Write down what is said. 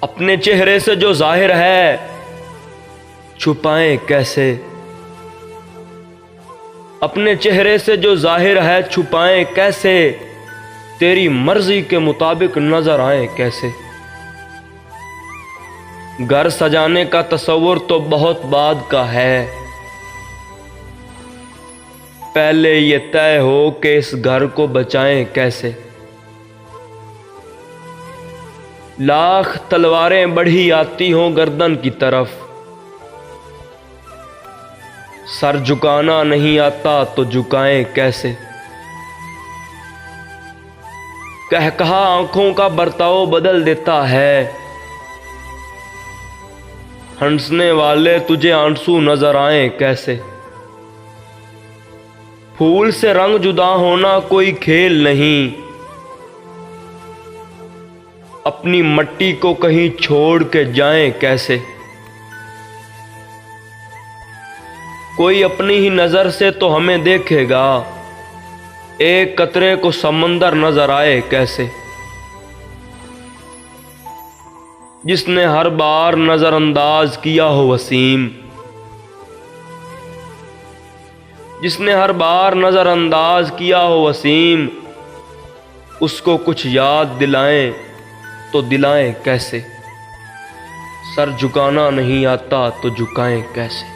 अपने चेहरे से जो जाहिर है छुपाएं कैसे। अपने चेहरे से जो जाहिर है छुपाएं कैसे, तेरी मर्जी के मुताबिक नजर आए कैसे। घर सजाने का तस्वुर तो बहुत बाद का है, पहले ये तय हो कि इस घर को बचाएं कैसे। लाख तलवारें बढ़ी आती हों गर्दन की तरफ, सर झुकाना नहीं आता तो झुकाएं कैसे। कह कहा आंखों का बर्ताव बदल देता है, हंसने वाले तुझे आंसू नजर आए कैसे। फूल से रंग जुदा होना कोई खेल नहीं, अपनी मट्टी को कहीं छोड़ के जाएं कैसे। कोई अपनी ही नजर से तो हमें देखेगा, एक कतरे को समंदर नजर आए कैसे। जिसने हर बार नजरअंदाज किया हो वसीम, जिसने हर बार नजरअंदाज किया हो वसीम, उसको कुछ याद दिलाएं तो दिलाएं कैसे। सर झुकाना नहीं आता तो झुकाएं कैसे।